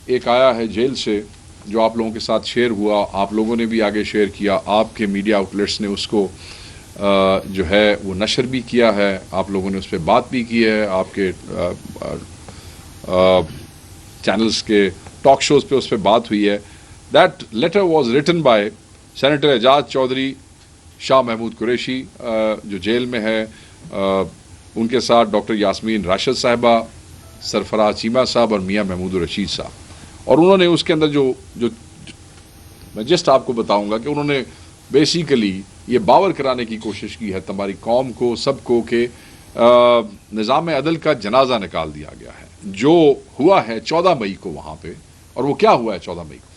ایک آیا ہے جیل سے جو آپ لوگوں کے ساتھ شیئر ہوا، آپ لوگوں نے بھی آگے شیئر کیا، آپ کے میڈیا آؤٹلیٹس نے اس کو جو ہے وہ نشر بھی کیا ہے، آپ لوگوں نے اس پہ بات بھی کی ہے، آپ کے چینلز کے ٹاک شوز پہ اس پہ بات ہوئی ہے. That letter was written by senator Ejaz Chaudhry, Shah Mahmood Qureshi جو جیل میں ہے، ان کے ساتھ ڈاکٹر یاسمین راشد صاحبہ، سرفراز چیمہ صاحب اور میاں محمود الرشید صاحب. اور انہوں نے اس کے اندر جو میں جسٹ آپ کو بتاؤں گا کہ انہوں نے بیسیکلی یہ باور کرانے کی کوشش کی ہے تمہاری قوم کو، سب کو، کہ نظام عدل کا جنازہ نکال دیا گیا ہے. جو ہوا ہے 14 مئی کو وہاں پہ، اور وہ کیا ہوا ہے 14 مئی کو؟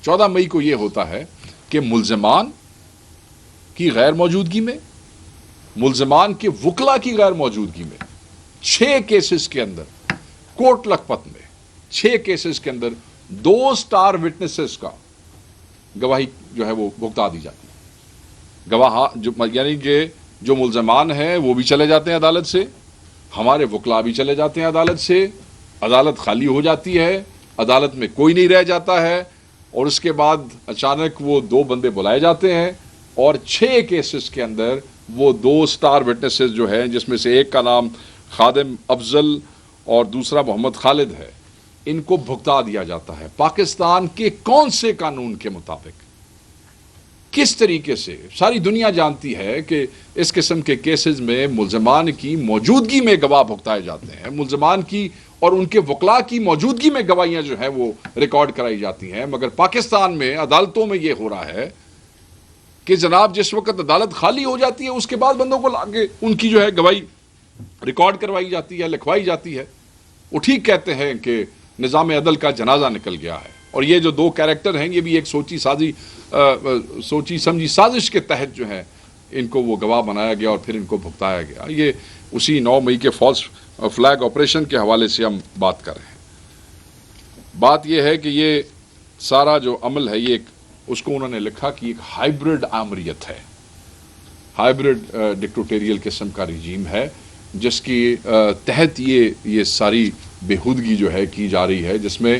14 مئی کو یہ ہوتا ہے کہ ملزمان کی غیر موجودگی میں، ملزمان کے وکلا کی غیر موجودگی میں 6 کیسز کے اندر کوٹ لکھپت میں 6 کیسز کے اندر 2 سٹار وٹنسز کا گواہی جو ہے وہ بھگتا دی جاتی ہے. گواہ یعنی کہ جو ملزمان ہیں وہ بھی چلے جاتے ہیں عدالت سے، ہمارے وکلا بھی چلے جاتے ہیں عدالت سے، عدالت خالی ہو جاتی ہے، عدالت میں کوئی نہیں رہ جاتا ہے، اور اس کے بعد اچانک وہ 2 بندے بلائے جاتے ہیں، اور 6 کیسز کے اندر وہ 2 سٹار وٹنسز جو ہیں، جس میں سے ایک کا نام خادم افضل اور دوسرا محمد خالد ہے، ان کو بھگتا دیا جاتا ہے. پاکستان کے کون سے قانون کے مطابق، کس طریقے سے؟ ساری دنیا جانتی ہے کہ اس قسم کے کیسز میں ملزمان کی موجودگی میں گواہ بھگتائے جاتے ہیں، ملزمان کی اور ان کے وکلاء کی موجودگی میں گواہیاں جو ہیں وہ ریکارڈ کرائی جاتی ہیں. مگر پاکستان میں عدالتوں میں یہ ہو رہا ہے کہ جناب جس وقت عدالت خالی ہو جاتی ہے اس کے بعد بندوں کو لا کے ان کی جو ہے گواہی ریکارڈ کروائی جاتی ہے، لکھوائی جاتی ہے. وہ ٹھیک کہتے ہیں کہ نظام عدل کا جنازہ نکل گیا ہے. اور یہ جو 2 کیریکٹر ہیں، یہ بھی ایک سوچی سمجھی سازش کے تحت جو ہے ان کو وہ گواہ بنایا گیا اور پھر ان کو بھگتایا گیا. یہ اسی 9 مئی کے فالس فلیگ آپریشن کے حوالے سے ہم بات کر رہے ہیں. بات یہ ہے کہ یہ سارا جو عمل ہے، یہ اس کو انہوں نے لکھا کہ ایک ہائیبرڈ آمریت ہے، ہائیبرڈ ڈکٹیٹوریل قسم کا رجیم ہے، جس کی تحت یہ ساری بےہودگی جو ہے کی جا رہی ہے، جس میں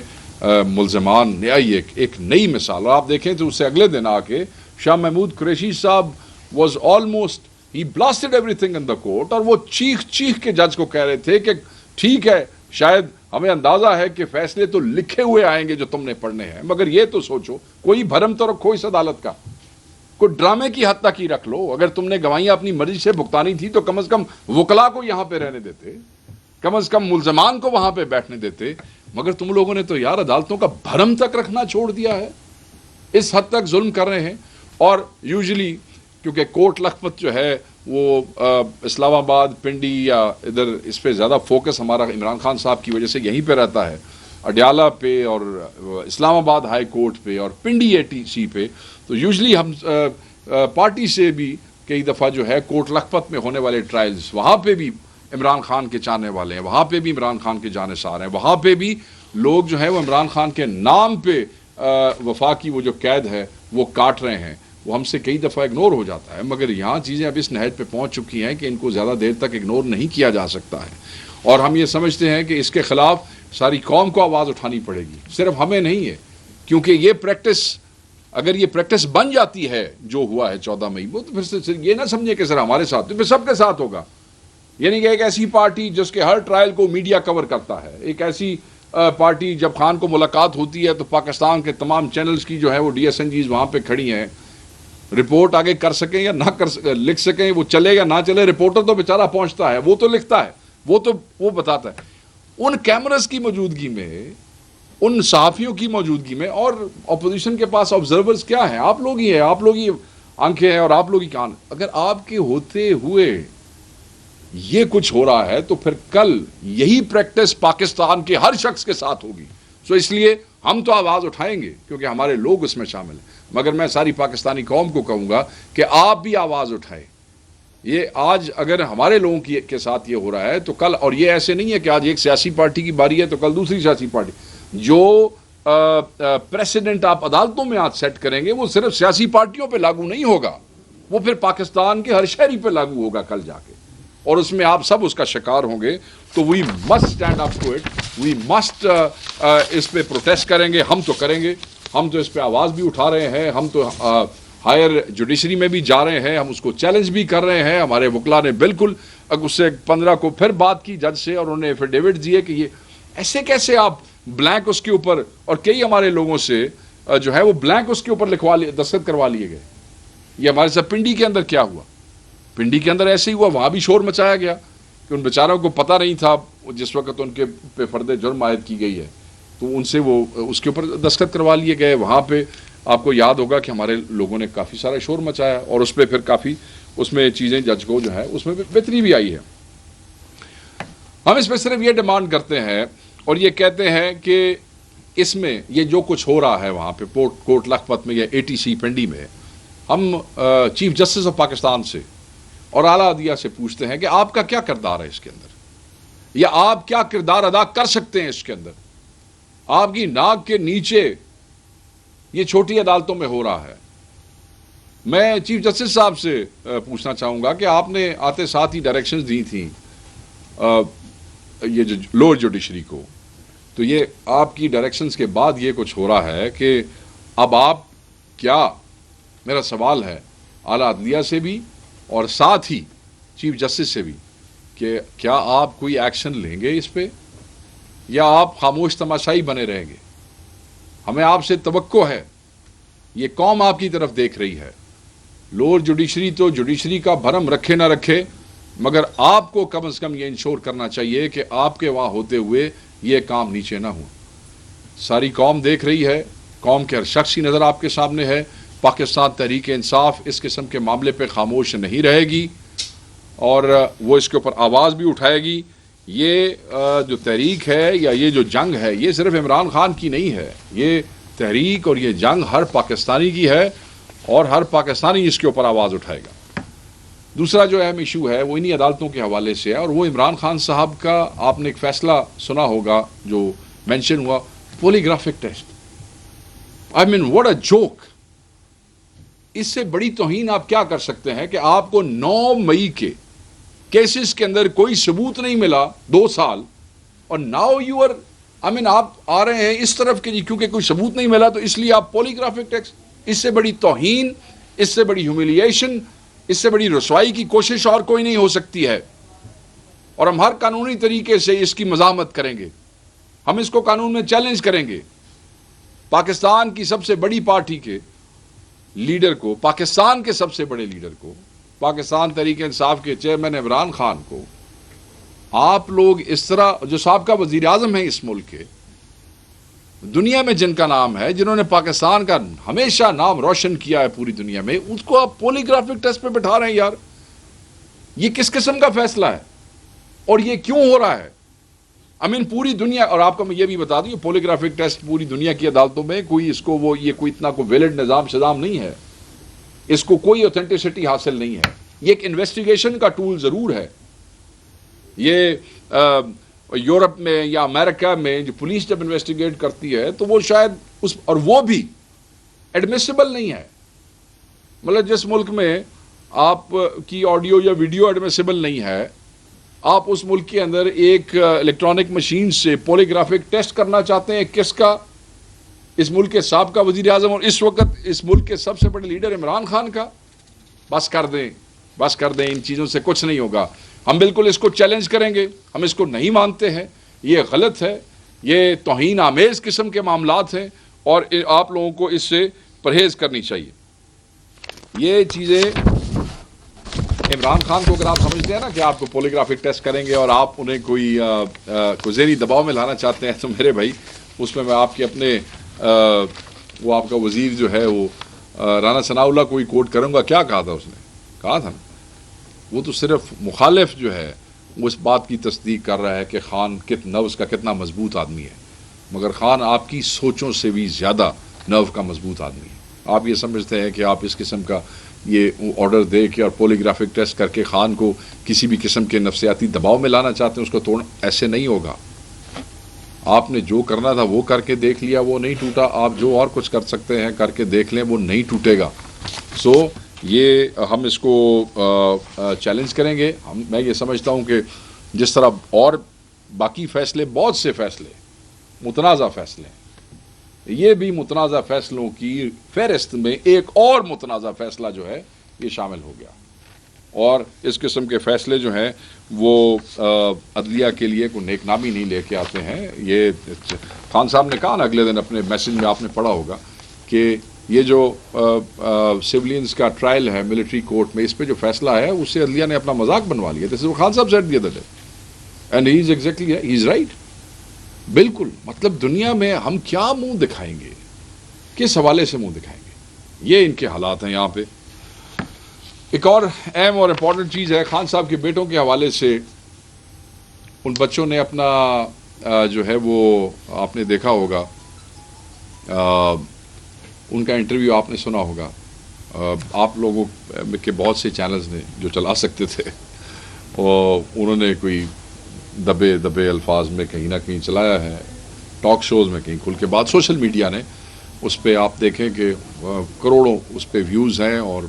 ملزمان ایک نئی مثال. اور آپ دیکھیں تو اس سے اگلے دن آ کے شاہ محمود قریشی صاحب واز آلموسٹ ہی blasted everything in the court, اور وہ چیخ کے جج کو کہہ رہے تھے کہ ٹھیک ہے، شاید ہمیں اندازہ ہے کہ فیصلے تو لکھے ہوئے آئیں گے جو تم نے پڑھنے ہیں، مگر یہ تو سوچو، کوئی بھرم تو رکھو اس عدالت کا، کوئی ڈرامے کی حد تک ہی رکھ لو. اگر تم نے گواہیاں اپنی مرضی سے بھگتانی تھی تو کم از کم وکلا کو یہاں پہ رہنے دیتے، کم از کم ملزمان کو وہاں پہ بیٹھنے دیتے. مگر تم لوگوں نے تو یار عدالتوں کا بھرم تک رکھنا چھوڑ دیا ہے، اس حد تک ظلم کر رہے ہیں. اور یوزلی کیونکہ کوٹ لکھپت جو ہے وہ اسلام آباد، پنڈی یا ادھر اس پہ زیادہ فوکس ہمارا عمران خان صاحب کی وجہ سے یہیں پہ رہتا ہے، اڈیالہ پہ اور اسلام آباد ہائی کورٹ پہ اور پنڈی ATC پہ. تو یوزلی ہم پارٹی سے بھی کئی دفعہ جو ہے کوٹ لکھپت میں ہونے والے ٹرائلز، وہاں پہ بھی عمران خان کے چاہنے والے ہیں، وہاں پہ بھی عمران خان کے جانثار ہیں، وہاں پہ بھی لوگ جو ہیں وہ عمران خان کے نام پہ وفاق کی وہ جو قید ہے وہ کاٹ رہے ہیں. وہ ہم سے کئی دفعہ اگنور ہو جاتا ہے، مگر یہاں چیزیں اب اس نہج پہ پہنچ چکی ہیں کہ ان کو زیادہ دیر تک اگنور نہیں کیا جا سکتا ہے. اور ہم یہ سمجھتے ہیں کہ اس کے خلاف ساری قوم کو آواز اٹھانی پڑے گی، صرف ہمیں نہیں ہے. کیونکہ یہ پریکٹس، اگر یہ پریکٹس بن جاتی ہے جو ہوا ہے 14 مئی کو، تو پھر یہ نہ سمجھے کہ صرف ہمارے ساتھ، تو پھر سب کے ساتھ ہوگا. یعنی کہ ایک ایسی پارٹی جس کے ہر ٹرائل کو میڈیا کور کرتا ہے، ایک ایسی پارٹی جب خان کو ملاقات ہوتی ہے تو پاکستان کے تمام چینلز کی جو ہے وہ DSNGs وہاں پہ کھڑی ہیں، رپورٹ آگے کر سکیں یا نہ کر سکیں، لکھ سکیں، وہ چلے یا نہ چلے، رپورٹر تو بیچارہ پہنچتا ہے، وہ تو لکھتا ہے، وہ بتاتا ہے. ان کیمراز کی موجودگی میں، ان صحافیوں کی موجودگی میں، اور اپوزیشن کے پاس آبزرورز کیا ہیں؟ آپ لوگ ہی ہیں، آپ لوگ ہی آنکھیں ہیں اور آپ لوگ ہی کان. اگر آپ کے ہوتے ہوئے یہ کچھ ہو رہا ہے تو پھر کل یہی پریکٹس پاکستان کے ہر شخص کے ساتھ ہوگی. سو اس لیے ہم تو آواز اٹھائیں گے کیونکہ ہمارے لوگ اس میں شامل ہیں، مگر میں ساری پاکستانی قوم کو کہوں گا کہ آپ بھی آواز اٹھائیں. یہ آج اگر ہمارے لوگوں کے ساتھ یہ ہو رہا ہے تو کل، اور یہ ایسے نہیں ہے کہ آج ایک سیاسی پارٹی کی باری ہے تو کل دوسری سیاسی پارٹی. جو پریسیڈنٹ آپ عدالتوں میں آج سیٹ کریں گے وہ صرف سیاسی پارٹیوں پہ لاگو نہیں ہوگا، وہ پھر پاکستان کے ہر شہری پہ لاگو ہوگا کل جا کے. اور اس میں آپ سب اس کا شکار ہوں گے تو we must stand up to it, we must اس پہ پروٹیسٹ کریں گے. ہم تو کریں گے, ہم تو اس پہ آواز بھی اٹھا رہے ہیں, ہم تو ہائر جوڈیشری میں بھی جا رہے ہیں, ہم اس کو چیلنج بھی کر رہے ہیں. ہمارے وکلا نے بالکل اس سے 15 کو پھر بات کی جج سے, اور انہوں نے ایفیڈیوٹ دیے کہ یہ ایسے کیسے آپ بلینک اس کے اوپر, اور کئی ہمارے لوگوں سے جو ہے وہ بلینک اس کے اوپر لکھوا لیے, دستخط کروا لیے گئے. یہ ہمارے ساتھ پنڈی کے اندر کیا ہوا, پنڈی کے اندر ایسے ہی ہوا, وہاں بھی شور مچایا گیا کہ ان بیچاروں کو پتہ نہیں تھا جس وقت ان کے پہ فرد جرم عائد کی گئی ہے, تو ان سے وہ اس کے اوپر دستخط کروا لیے گئے. وہاں پہ آپ کو یاد ہوگا کہ ہمارے لوگوں نے کافی سارا شور مچایا, اور اس پہ پھر کافی اس میں چیزیں جج کو جو ہے اس میں بہتری بھی آئی ہے. ہم اس پہ صرف یہ ڈیمانڈ کرتے ہیں اور یہ کہتے ہیں کہ اس میں یہ جو کچھ ہو رہا ہے وہاں پہ کوٹ لکھپت میں یا ATC پنڈی میں, ہم چیف جسٹس آف پاکستان سے اور اعلیٰ عدلیہ سے پوچھتے ہیں کہ آپ کا کیا کردار ہے اس کے اندر, یا آپ کیا کردار ادا کر سکتے ہیں اس کے اندر. آپ کی ناک کے نیچے یہ چھوٹی عدالتوں میں ہو رہا ہے. میں چیف جسٹس صاحب سے پوچھنا چاہوں گا کہ آپ نے آتے ساتھ ہی ڈائریکشنز دی تھیں یہ جو لوور جوڈیشری کو, تو یہ آپ کی ڈائریکشنز کے بعد یہ کچھ ہو رہا ہے کہ اب آپ کیا, میرا سوال ہے اعلیٰ عدلیہ سے بھی اور ساتھ ہی چیف جسٹس سے بھی, کہ کیا آپ کوئی ایکشن لیں گے اس پہ, یا آپ خاموش تماشائی بنے رہیں گے؟ ہمیں آپ سے توقع ہے, یہ قوم آپ کی طرف دیکھ رہی ہے. لوور جوڈیشری تو جوڈیشری کا بھرم رکھے نہ رکھے, مگر آپ کو کم از کم یہ انشور کرنا چاہیے کہ آپ کے وہاں ہوتے ہوئے یہ کام نیچے نہ ہوں. ساری قوم دیکھ رہی ہے, قوم کے ہر شخص کی نظر آپ کے سامنے ہے. پاکستان تحریک انصاف اس قسم کے معاملے پہ خاموش نہیں رہے گی, اور وہ اس کے اوپر آواز بھی اٹھائے گی. یہ جو تحریک ہے یا یہ جو جنگ ہے, یہ صرف عمران خان کی نہیں ہے, یہ تحریک اور یہ جنگ ہر پاکستانی کی ہے, اور ہر پاکستانی اس کے اوپر آواز اٹھائے گا. دوسرا جو اہم ایشو ہے وہ انہی عدالتوں کے حوالے سے ہے, اور وہ عمران خان صاحب کا آپ نے ایک فیصلہ سنا ہوگا جو مینشن ہوا, polygraphic test. I mean what a joke. اس سے بڑی توہین آپ کیا کر سکتے ہیں کہ آپ کو 9 مئی کے کیسز کے اندر کوئی ثبوت نہیں ملا 2 سال, اور ناؤ یو آر, آئی مین آپ آ رہے ہیں اس طرف کہ جی کیونکہ کوئی ثبوت نہیں ملا تو اس لیے آپ پولیگرافک ٹیسٹ. اس سے بڑی توہین, اس سے بڑی ہیوملیشن, اس سے بڑی رسوائی کی کوشش اور کوئی نہیں ہو سکتی ہے. اور ہم ہر قانونی طریقے سے اس کی مزاحمت کریں گے, ہم اس کو قانون میں چیلنج کریں گے. پاکستان کی سب سے بڑی پارٹی کے لیڈر کو, پاکستان کے سب سے بڑے لیڈر کو, پاکستان تحریک انصاف کے چیئرمین عمران خان کو آپ لوگ اس طرح, جو سابقہ وزیر اعظم ہیں اس ملک کے, دنیا میں جن کا نام ہے, جنہوں نے پاکستان کا ہمیشہ نام روشن کیا ہے پوری دنیا میں, اس کو آپ پولیگرافک ٹیسٹ پہ بٹھا رہے ہیں. یار یہ کس قسم کا فیصلہ ہے, اور یہ کیوں ہو رہا ہے؟ پوری دنیا, اور آپ کو میں یہ بھی بتا دوں پولیگرافک ٹیسٹ پوری دنیا کی عدالتوں میں کوئی اس کو وہ یہ کوئی اتنا کوئی ویلڈ نظام شظام نہیں ہے, اس کو کوئی اوتھینٹسٹی حاصل نہیں ہے. یہ ایک انویسٹیگیشن کا ٹول ضرور ہے. یہ یورپ میں یا امریکہ میں جو پولیس جب انویسٹیگیٹ کرتی ہے تو وہ شاید اس, اور وہ بھی ایڈمیسیبل نہیں ہے. مطلب جس ملک میں آپ کی آڈیو یا ویڈیو ایڈمیسیبل نہیں ہے, آپ اس ملک کے اندر ایک الیکٹرانک مشین سے پولیگرافک ٹیسٹ کرنا چاہتے ہیں. کس کا؟ اس ملک کے سابقہ وزیر اعظم اور اس وقت اس ملک کے سب سے بڑے لیڈر عمران خان کا. بس کر دیں, بس کر دیں, ان چیزوں سے کچھ نہیں ہوگا. ہم بالکل اس کو چیلنج کریں گے, ہم اس کو نہیں مانتے ہیں, یہ غلط ہے, یہ توہین آمیز قسم کے معاملات ہیں, اور آپ لوگوں کو اس سے پرہیز کرنی چاہیے. یہ چیزیں عمران خان کو اگر آپ سمجھتے ہیں نا کہ آپ کو پولیگرافک ٹیسٹ کریں گے اور آپ انہیں کوئی ذہنی دباؤ میں لانا چاہتے ہیں, تو میرے بھائی اس میں آپ کے اپنے وہ آپ کا وزیر جو ہے وہ رانا ثناء اللہ کو ہی کوٹ کروں گا. کیا کہا تھا اس نے؟ کہا تھا نا, وہ تو صرف مخالف جو ہے وہ اس بات کی تصدیق کر رہا ہے کہ خان نفس کا کتنا مضبوط آدمی ہے, مگر خان آپ کی سوچوں سے بھی زیادہ نرو کا مضبوط آدمی ہے. آپ یہ سمجھتے ہیں کہ آپ اس قسم کا یہ آرڈر دے کے اور پولیگرافک ٹیسٹ کر کے خان کو کسی بھی قسم کے نفسیاتی دباؤ میں لانا چاہتے ہیں, اس کو توڑنا ایسے نہیں ہوگا. آپ نے جو کرنا تھا وہ کر کے دیکھ لیا, وہ نہیں ٹوٹا. آپ جو اور کچھ کر سکتے ہیں کر کے دیکھ لیں, وہ نہیں ٹوٹے گا. سو یہ ہم اس کو چیلنج کریں گے. میں یہ سمجھتا ہوں کہ جس طرح اور باقی فیصلے، بہت سے فیصلے متنازع فیصلے ہیں، یہ بھی متنازع فیصلوں کی فہرست میں ایک اور متنازع فیصلہ جو ہے یہ شامل ہو گیا. اور اس قسم کے فیصلے جو ہیں وہ عدلیہ کے لیے کوئی نیک نامی نہیں لے کے آتے ہیں. یہ خان صاحب نے کہا نا اگلے دن اپنے میسج میں، آپ نے پڑھا ہوگا کہ یہ جو سولینز کا ٹرائل ہے ملٹری کورٹ میں، اس پہ جو فیصلہ ہے اس سے عدلیہ نے اپنا مذاق بنوا لیا. دس is Khan sahib said the other day and he is exactly he is right. بالکل، مطلب دنیا میں ہم کیا منہ دکھائیں گے، کس حوالے سے منہ دکھائیں گے، یہ ان کے حالات ہیں یہاں پہ. ایک اور اہم اور امپورٹنٹ چیز ہے، خان صاحب کے بیٹوں کے حوالے سے ان بچوں نے اپنا جو ہے وہ آپ نے دیکھا ہوگا، ان کا انٹرویو آپ نے سنا ہوگا. آپ لوگوں کے بہت سے چینلز نے جو چلا سکتے تھے، اور انہوں نے کوئی دبے دبے الفاظ میں کہیں نہ کہیں چلایا ہے، ٹاک شوز میں کہیں کھل کے بات. سوشل میڈیا نے اس پہ آپ دیکھیں کہ کروڑوں اس پہ ویوز ہیں، اور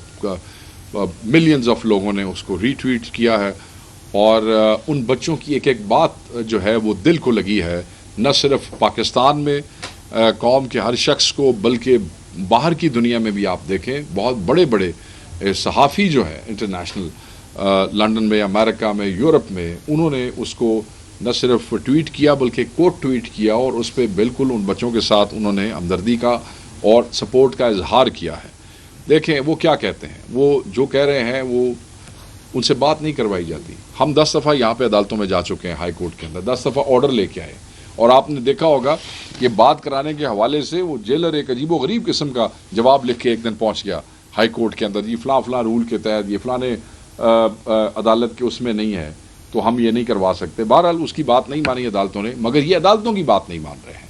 ملینز آف لوگوں نے اس کو ری ٹویٹ کیا ہے. اور ان بچوں کی ایک ایک بات جو ہے وہ دل کو لگی ہے، نہ صرف پاکستان میں قوم کے ہر شخص کو، بلکہ باہر کی دنیا میں بھی. آپ دیکھیں بہت بڑے بڑے صحافی جو ہیں انٹرنیشنل، لنڈن میں، امریکہ میں، یورپ میں، انہوں نے اس کو نہ صرف ٹویٹ کیا بلکہ کوٹ ٹویٹ کیا، اور اس پہ بالکل ان بچوں کے ساتھ انہوں نے ہمدردی کا اور سپورٹ کا اظہار کیا ہے. دیکھیں وہ کیا کہتے ہیں، وہ جو کہہ رہے ہیں وہ ان سے بات نہیں کروائی جاتی. ہم 10 دفعہ یہاں پہ عدالتوں میں جا چکے ہیں، ہائی کورٹ کے اندر 10 دفعہ آرڈر لے کے آئے، اور آپ نے دیکھا ہوگا کہ بات کرانے کے حوالے سے وہ جیلر ایک عجیب و غریب قسم کا جواب لکھ کے ایک دن پہنچ گیا ہائی کورٹ کے اندر، جی فلاں فلاں رول کے تحت یہ فلاں عدالت کے اس میں نہیں ہے تو ہم یہ نہیں کروا سکتے. بہرحال اس کی بات نہیں مانی عدالتوں نے، مگر یہ عدالتوں کی بات نہیں مان رہے ہیں.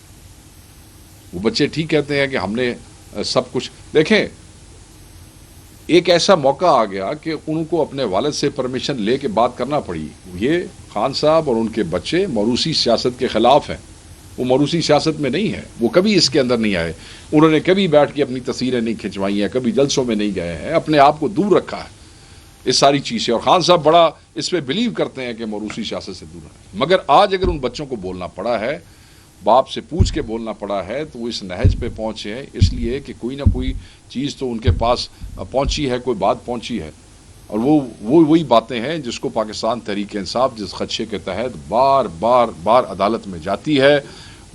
وہ بچے ٹھیک کہتے ہیں کہ ہم نے سب کچھ. دیکھیں ایک ایسا موقع آ گیا کہ ان کو اپنے والد سے پرمیشن لے کے بات کرنا پڑی. یہ خان صاحب اور ان کے بچے موروثی سیاست کے خلاف ہیں، وہ موروثی سیاست میں نہیں ہے، وہ کبھی اس کے اندر نہیں آئے، انہوں نے کبھی بیٹھ کے اپنی تصویریں نہیں کھنچوائی ہیں، کبھی جلسوں میں نہیں گئے ہیں، اپنے آپ کو دور رکھا ہے اس ساری چیز سے. اور خان صاحب بڑا اس پہ بلیو کرتے ہیں کہ موروثی سیاست سے دور ہیں. مگر آج اگر ان بچوں کو بولنا پڑا ہے، باپ سے پوچھ کے بولنا پڑا ہے، تو وہ اس نہج پہ پہنچے ہیں اس لیے کہ کوئی نہ کوئی چیز تو ان کے پاس پہنچی ہے، کوئی بات پہنچی ہے. اور وہ وہی باتیں ہیں جس کو پاکستان تحریک انصاف جس خدشے کے تحت بار بار بار عدالت میں جاتی ہے،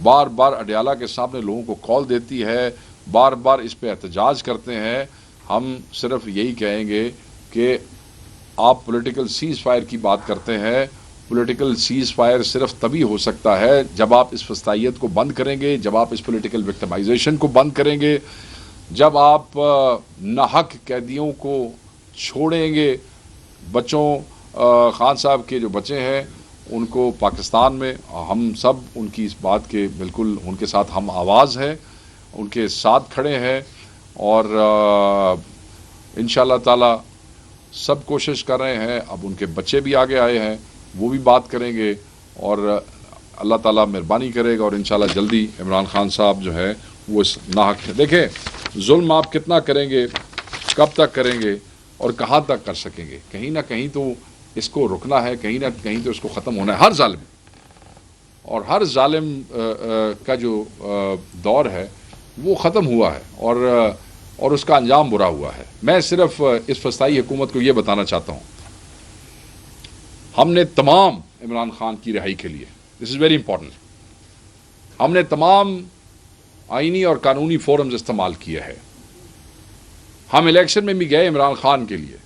بار بار اڈیالہ کے سامنے لوگوں کو کال دیتی ہے، بار بار اس پہ احتجاج کرتے ہیں. ہم صرف یہی کہیں گے کہ آپ پولیٹیکل سیز فائر کی بات کرتے ہیں، پولیٹیکل سیز فائر صرف تبھی ہو سکتا ہے جب آپ اس فسطائیت کو بند کریں گے، جب آپ اس پولیٹیکل وکٹمائزیشن کو بند کریں گے، جب آپ ناحق قیدیوں کو چھوڑیں گے. بچوں خان صاحب کے جو بچے ہیں ان کو پاکستان میں، ہم سب ان کی اس بات کے بالکل ان کے ساتھ ہم آواز ہیں، ان کے ساتھ کھڑے ہیں، اور انشاءاللہ تعالی سب کوشش کر رہے ہیں. اب ان کے بچے بھی آگے آئے ہیں، وہ بھی بات کریں گے، اور اللہ تعالیٰ مہربانی کرے گا، اور انشاءاللہ جلدی عمران خان صاحب جو ہے وہ اس ناحق ہے. دیکھیں ظلم آپ کتنا کریں گے، کب تک کریں گے، اور کہاں تک کر سکیں گے. کہیں نہ کہیں تو اس کو رکنا ہے، کہیں نہ کہیں تو اس کو ختم ہونا ہے. ہر ظالم اور ہر ظالم کا جو دور ہے وہ ختم ہوا ہے، اور اس کا انجام برا ہوا ہے. میں صرف اس فسطائی حکومت کو یہ بتانا چاہتا ہوں، ہم نے تمام عمران خان کی رہائی کے لیے، دس از ویری امپورٹنٹ، ہم نے تمام آئینی اور قانونی فورمز استعمال کیے ہیں. ہم الیکشن میں بھی گئے عمران خان کے لیے،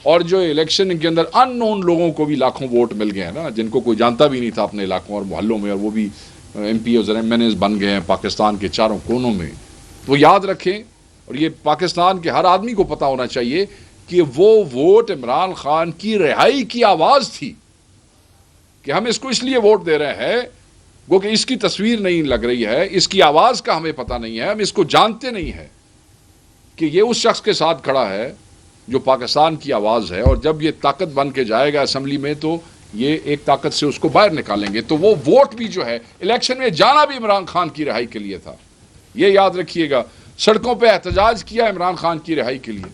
اور جو الیکشن کے اندر ان نون لوگوں کو بھی لاکھوں ووٹ مل گئے ہیں نا، جن کو کوئی جانتا بھی نہیں تھا اپنے علاقوں اور محلوں میں، اور وہ بھی ایم پی اور ایم این ایز بن گئے ہیں پاکستان کے چاروں کونوں میں. تو یاد رکھیں، اور یہ پاکستان کے ہر آدمی کو پتا ہونا چاہیے کہ وہ ووٹ عمران خان کی رہائی کی آواز تھی، کہ ہم اس کو اس لیے ووٹ دے رہے ہیں وہ کہ اس کی تصویر نہیں لگ رہی ہے، اس کی آواز کا ہمیں پتہ نہیں ہے، ہم اس کو جانتے نہیں ہیں کہ یہ اس شخص کے ساتھ کھڑا ہے جو پاکستان کی آواز ہے، اور جب یہ طاقت بن کے جائے گا اسمبلی میں تو یہ ایک طاقت سے اس کو باہر نکالیں گے. تو وہ ووٹ بھی جو ہے الیکشن میں جانا بھی عمران خان کی رہائی کے لیے تھا، یہ یاد رکھیے گا. سڑکوں پہ احتجاج کیا عمران خان کی رہائی کے لیے،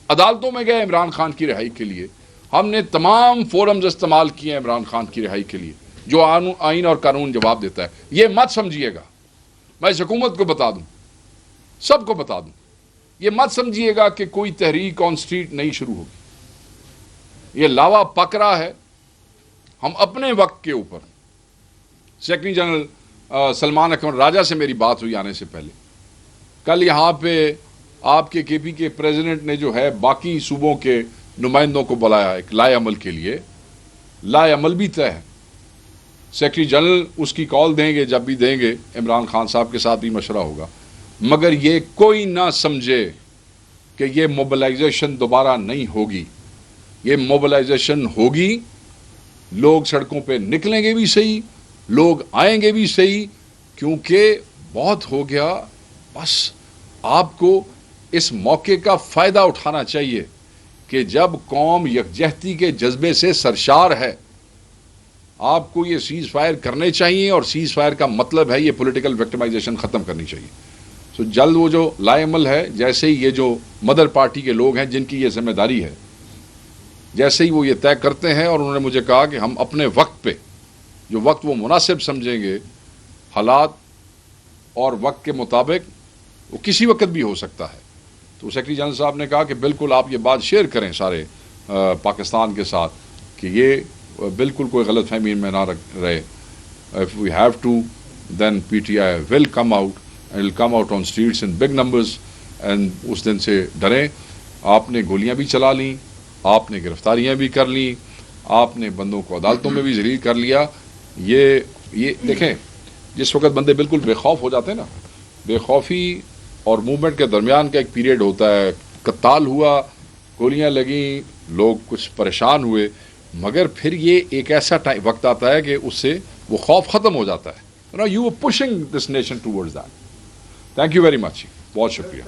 عدالتوں میں گئے عمران خان کی رہائی کے لیے, ہم نے تمام فورمز استعمال کیے ہیں عمران خان کی رہائی کے لیے, جو آئین اور قانون جواب دیتا ہے. یہ مت سمجھیے گا, میں اس حکومت کو بتا دوں, سب کو بتا دوں, یہ مت سمجھیے گا کہ کوئی تحریک آن سٹریٹ نہیں شروع ہوگی. یہ لاوا پک رہا ہے. ہم اپنے وقت کے اوپر, سیکرٹری جنرل سلمان اکمل راجہ سے میری بات ہوئی آنے سے پہلے, کل یہاں پہ آپ کے کے پی کے پریزیڈنٹ نے جو ہے باقی صوبوں کے نمائندوں کو بلایا ایک لائے عمل کے لیے. لائے عمل بھی طے ہے, سیکرٹری جنرل اس کی کال دیں گے, جب بھی دیں گے عمران خان صاحب کے ساتھ بھی مشورہ ہوگا. مگر یہ کوئی نہ سمجھے کہ یہ موبلائزیشن دوبارہ نہیں ہوگی. یہ موبلائزیشن ہوگی, لوگ سڑکوں پہ نکلیں گے بھی صحیح, لوگ آئیں گے بھی صحیح, کیونکہ بہت ہو گیا. بس آپ کو اس موقع کا فائدہ اٹھانا چاہیے کہ جب قوم یکجہتی کے جذبے سے سرشار ہے, آپ کو یہ سیز فائر کرنے چاہیے, اور سیز فائر کا مطلب ہے یہ پولیٹیکل وکٹمائزیشن ختم کرنی چاہیے. سو جلد وہ جو لائے عمل ہے, جیسے ہی یہ جو مدر پارٹی کے لوگ ہیں جن کی یہ ذمہ داری ہے, جیسے ہی وہ یہ طے کرتے ہیں, اور انہوں نے مجھے کہا کہ ہم اپنے وقت پہ, جو وقت وہ مناسب سمجھیں گے, حالات اور وقت کے مطابق وہ کسی وقت بھی ہو سکتا ہے. تو سیکرٹری جنرل صاحب نے کہا کہ بالکل آپ یہ بات شیئر کریں سارے پاکستان کے ساتھ کہ یہ بالکل کوئی غلط فہمی میں نہ رہے. If we have to, then PTI will come out and will come out on streets in big numbers. And اس دن سے ڈریں. آپ نے گولیاں بھی چلا لیں, آپ نے گرفتاریاں بھی کر لیں, آپ نے بندوں کو عدالتوں میں بھی ذلیل کر لیا. یہ دیکھیں, جس وقت بندے بالکل بے خوف ہو جاتے ہیں نا, بے خوفی اور موومنٹ کے درمیان کا ایک پیریڈ ہوتا ہے. قتال ہوا, گولیاں لگیں, لوگ کچھ پریشان ہوئے, مگر پھر یہ ایک ایسا وقت آتا ہے کہ اس سے وہ خوف ختم ہو جاتا ہے. You are pushing this nation towards that. Thank you very much, بہت شکریہ.